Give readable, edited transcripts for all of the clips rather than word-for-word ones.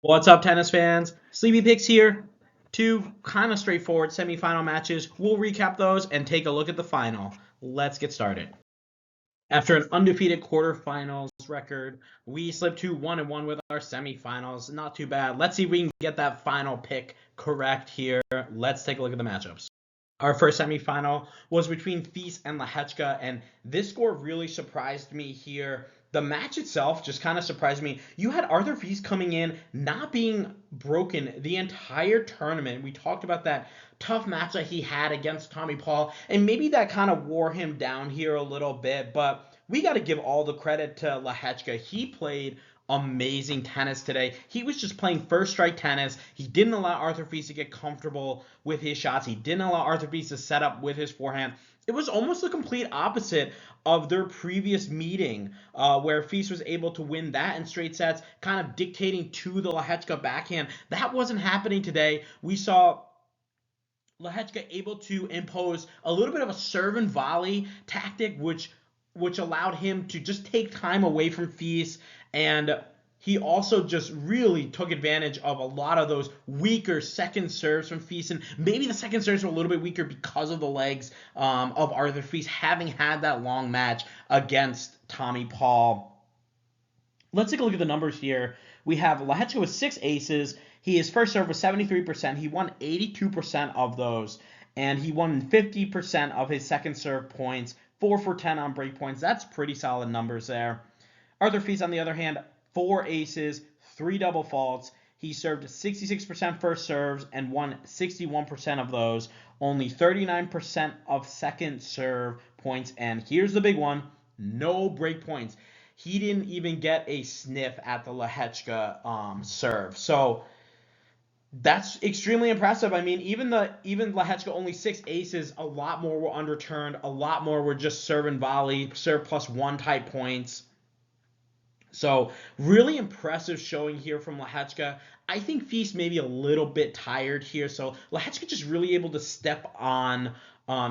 What's up, tennis fans? Sleepy Picks here. Two kind of straightforward semifinal matches. We'll recap those and take a look at the final. Let's get started. After an undefeated quarterfinals record, we slipped to 1-1 with our semifinals. Not too bad. Let's see if we can get that final pick correct here. Let's take a look at the matchups. Our first semifinal was between Feast and Lehecka, and this score really surprised me here. The match itself just kind of surprised me. You had Arthur Feast coming in, not being broken the entire tournament. We talked about that tough match that he had against Tommy Paul, and maybe that kind of wore him down here a little bit, but we got to give all the credit to Lehecka. He played amazing tennis today. He was just playing first strike tennis. He didn't allow Arthur Feast to get comfortable with his shots. He didn't allow Arthur Feast to set up with his forehand. It was almost the complete opposite of their previous meeting, where Feast was able to win that in straight sets, kind of dictating to the Lehecka backhand. That wasn't happening today. We saw Lehecka able to impose a little bit of a serve and volley tactic, which allowed him to just take time away from Feast, and he also just really took advantage of a lot of those weaker second serves from Feast, and maybe the second serves were a little bit weaker because of the legs of Arthur Feast having had that long match against Tommy Paul. Let's take a look at the numbers here. We have Lehecka with 6 aces. His first serve was 73%. He won 82% of those, and he won 50% of his second serve points. 4 for 10 on break points. That's pretty solid numbers there. Arthur Feast, on the other hand, 4 aces, 3 double faults. He served 66% first serves and won 61% of those. Only 39% of second serve points. And here's the big one: no break points. He didn't even get a sniff at the Lehecka serve. So that's extremely impressive. I mean, even Lehecka only 6 aces, a lot more were underturned, a lot more were just serve and volley, serve plus one type points. So really impressive showing here from Lehecka. I think Feast may be a little bit tired here, so Lehecka just really able to step on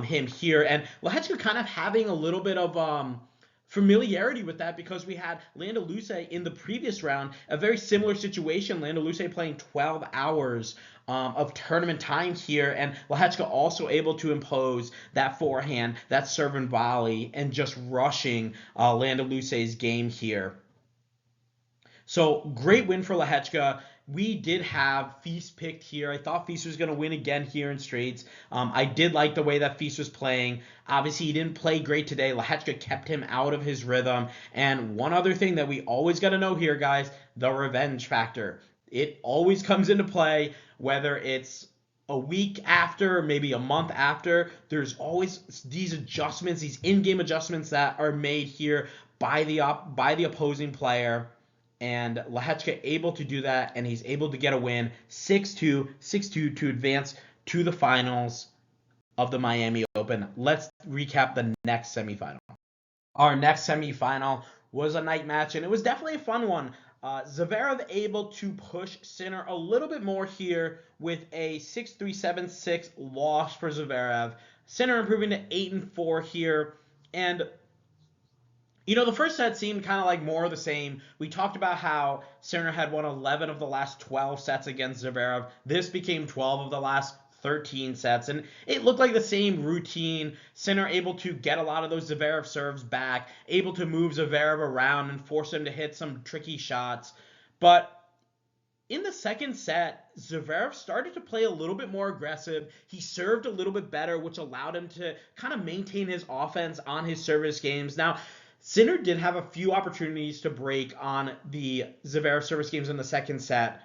him here, and Lehecka kind of having a little bit of familiarity with that because we had Landaluce in the previous round, a very similar situation. Landaluce playing 12 hours of tournament time here, and Lehecka also able to impose that forehand, that serve and volley, and just rushing Landaluce's game here. So great win for Lehecka. We did have Feast picked here. I thought Feast was going to win again here in straights. I did like the way that Feast was playing. Obviously, he didn't play great today. Lehecka kept him out of his rhythm. And one other thing that we always got to know here, guys, the revenge factor. It always comes into play, whether it's a week after, maybe a month after. There's always these adjustments, these in-game adjustments that are made here by the opposing player, and Lehecka able to do that, and he's able to get a win 6-2, 6-2 to advance to the finals of the Miami Open. Let's recap the next semifinal. Our next semifinal was a night match, and it was definitely a fun one. Zverev able to push Sinner a little bit more here with a 6-3, 7-6 loss for Zverev. Sinner improving to 8-4 here, and the first set seemed kind of like more of the same. We talked about how Sinner had won 11 of the last 12 sets against Zverev. This became 12 of the last 13 sets, and it looked like the same routine. Sinner able to get a lot of those Zverev serves back, able to move Zverev around and force him to hit some tricky shots. But in the second set, Zverev started to play a little bit more aggressive. He served a little bit better, which allowed him to kind of maintain his offense on his service games. Now, Sinner did have a few opportunities to break on the Zverev service games in the second set,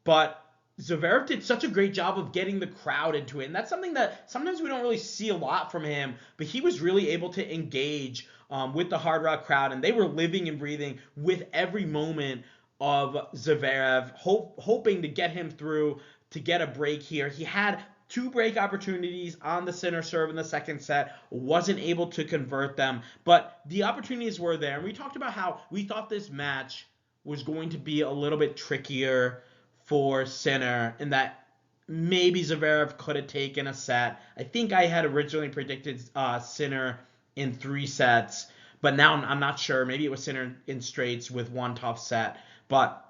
but Zverev did such a great job of getting the crowd into it, and that's something that sometimes we don't really see a lot from him, but he was really able to engage with the Hard Rock crowd, and they were living and breathing with every moment of Zverev, hoping to get him through to get a break here. He had two break opportunities on the Sinner serve in the second set, wasn't able to convert them, but the opportunities were there. And we talked about how we thought this match was going to be a little bit trickier for Sinner, and that maybe Zverev could have taken a set. I think I had originally predicted Sinner in 3 sets, but now I'm not sure. Maybe it was Sinner in straights with one tough set. But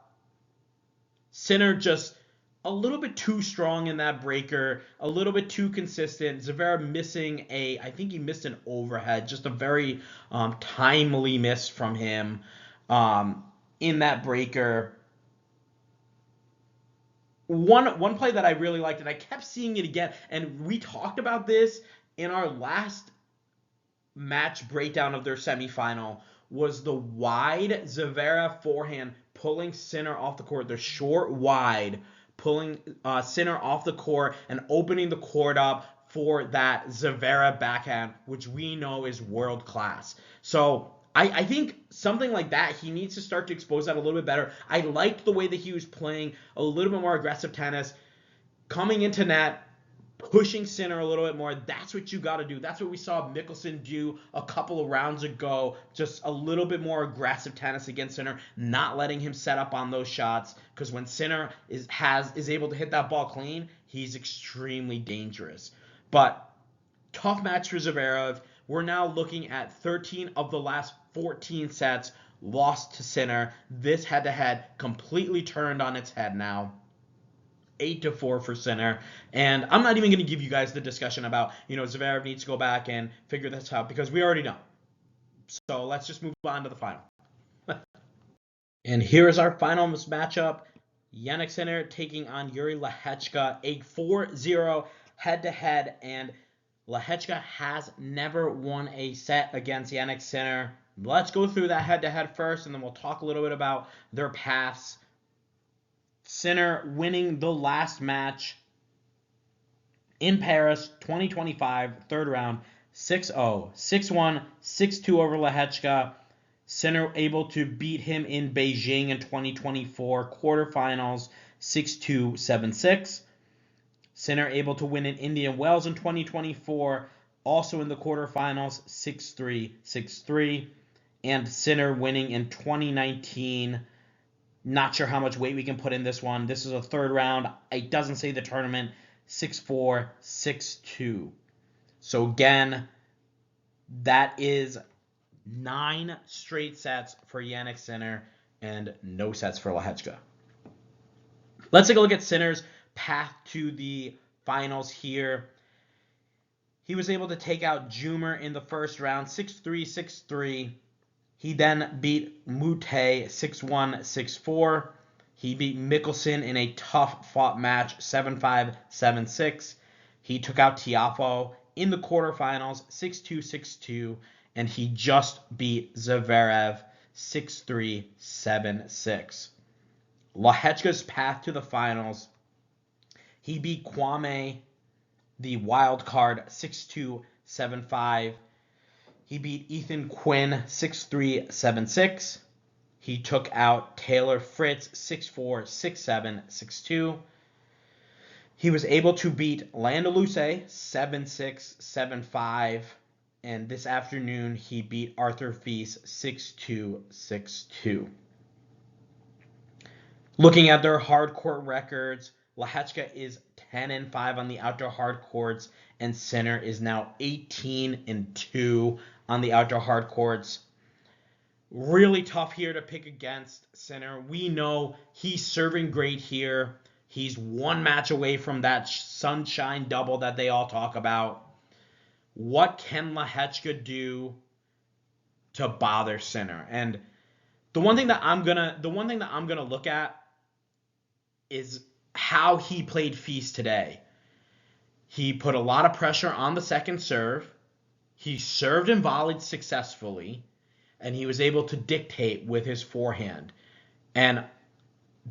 Sinner just a little bit too strong in that breaker, a little bit too consistent. Zverev missing I think he missed an overhead, just a very timely miss from him in that breaker. One play that I really liked, and I kept seeing it again, and we talked about this in our last match breakdown of their semifinal, was the wide Zverev forehand pulling Sinner off the court. The short wide pulling Sinner off the court and opening the court up for that Zverev backhand, which we know is world class. So I think something like that, he needs to start to expose that a little bit better. I liked the way that he was playing a little bit more aggressive tennis, coming into net, pushing Sinner a little bit more. That's what you got to do. That's what we saw Mickelson do a couple of rounds ago. Just a little bit more aggressive tennis against Sinner, not letting him set up on those shots. Because when Sinner is able to hit that ball clean, he's extremely dangerous. But tough match for Zverev. We're now looking at 13 of the last 14 sets lost to Sinner. This head-to-head completely turned on its head now. 8-4 for Sinner. And I'm not even going to give you guys the discussion about, Zverev needs to go back and figure this out, because we already know. So let's just move on to the final. And here is our final matchup. Jannik Sinner taking on Yuri Lehecka, a 4-0 head-to-head, and Lehecka has never won a set against Jannik Sinner. Let's go through that head-to-head first, and then we'll talk a little bit about their paths. Sinner winning the last match in Paris, 2025, third round, 6-0, 6-1, 6-2 over Lehecka. Sinner able to beat him in Beijing in 2024 quarterfinals, 6-2, 7-6. Sinner able to win in Indian Wells in 2024, also in the quarterfinals, 6-3, 6-3. And Sinner winning in 2019. Not sure how much weight we can put in this one. This is a third round. It doesn't say the tournament. 6-4, 6-2. So again, that is 9 straight sets for Jannik Sinner and no sets for Lehecka. Let's take a look at Sinner's path to the finals here. He was able to take out Jumer in the first round, 6-3, 6-3. He then beat Mute 6-1, 6-4. He beat Mickelson in a tough-fought match, 7-5, 7-6. He took out Tiafoe in the quarterfinals, 6-2, 6-2. And he just beat Zverev, 6-3, 7-6. Lehecka's path to the finals. He beat Kwame, the wild card, 6-2, 7-5. He beat Ethan Quinn 6-3, 7-6. He took out Taylor Fritz 6-4, 6-7, 6-2. He was able to beat Landa Luce 7-6, 7-5. And this afternoon, he beat Arthur Fils 6-2, 6-2. Looking at their hard court records, Lehecka is 10-5 on the outdoor hard courts, and Sinner is now 18-2 on the outdoor hard courts. Really tough here to pick against Sinner. We know he's serving great here. He's one match away from that sunshine double that they all talk about. What can Lehecka do to bother Sinner? And the one thing that I'm gonna look at is how he played Fils today. He put a lot of pressure on the second serve. He served and volleyed successfully, and he was able to dictate with his forehand. And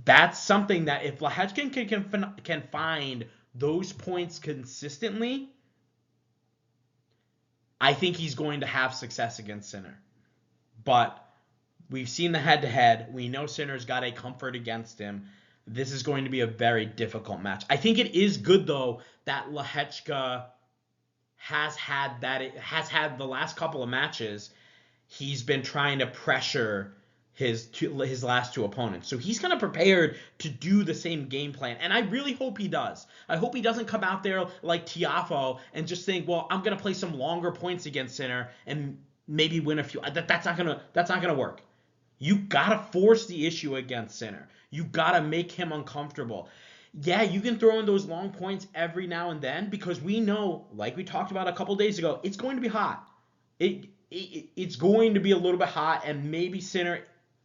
that's something that if Lehecka can find those points consistently, I think he's going to have success against Sinner. But we've seen the head-to-head. We know Sinner's got a comfort against him. This is going to be a very difficult match. I think it is good, though, that Lehecka has had the last couple of matches. He's been trying to pressure his last two opponents. So he's kind of prepared to do the same game plan. And I really hope he does. I hope he doesn't come out there like Tiafoe and just think, well, I'm going to play some longer points against Sinner and maybe win a few. That's not gonna work. You got to force the issue against Sinner. You got to make him uncomfortable. Yeah, you can throw in those long points every now and then because we know, like we talked about a couple days ago, it's going to be hot. It's going to be a little bit hot, and maybe Sinner,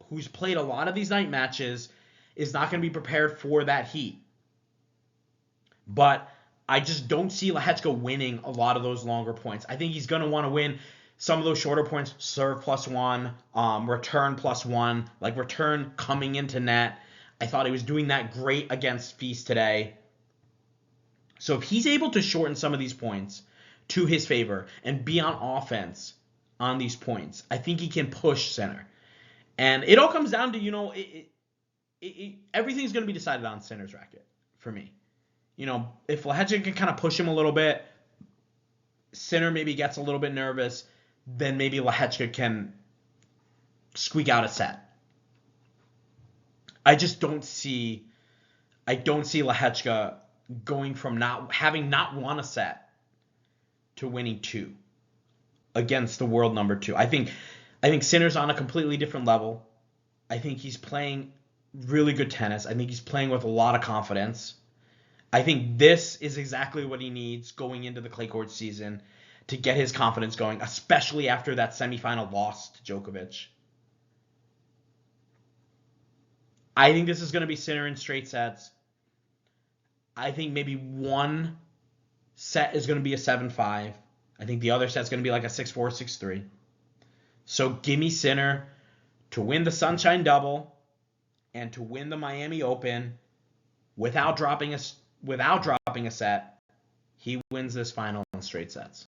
who's played a lot of these night matches, is not going to be prepared for that heat. But I just don't see Lehecka winning a lot of those longer points. I think he's going to want to win some of those shorter points, serve +1, return +1, like return coming into net. I thought he was doing that great against Feast today. So if he's able to shorten some of these points to his favor and be on offense on these points, I think he can push Sinner. And it all comes down to, everything's going to be decided on Sinner's racket for me. If Lehecka can kind of push him a little bit, Sinner maybe gets a little bit nervous, then maybe Lehecka can squeak out a set. I don't see Lehecka going from not won a set to winning 2 against the world number 2. I think Sinner's on a completely different level. I think he's playing really good tennis. I think he's playing with a lot of confidence. I think this is exactly what he needs going into the clay court season to get his confidence going, especially after that semifinal loss to Djokovic. I think this is going to be Sinner in straight sets. I think maybe one set is going to be a 7-5. I think the other set's going to be like a 6-4, 6-3. So give me Sinner to win the Sunshine Double and to win the Miami Open without dropping a set. He wins this final in straight sets.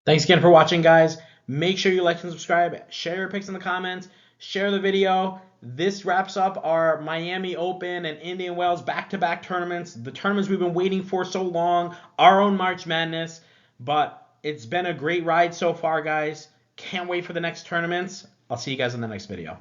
Thanks again for watching, guys. Make sure you like and subscribe. Share your picks in the comments. Share the video. This wraps up our Miami Open and Indian Wells back-to-back tournaments. The tournaments we've been waiting for so long. Our own March Madness. But it's been a great ride so far, guys. Can't wait for the next tournaments. I'll see you guys in the next video.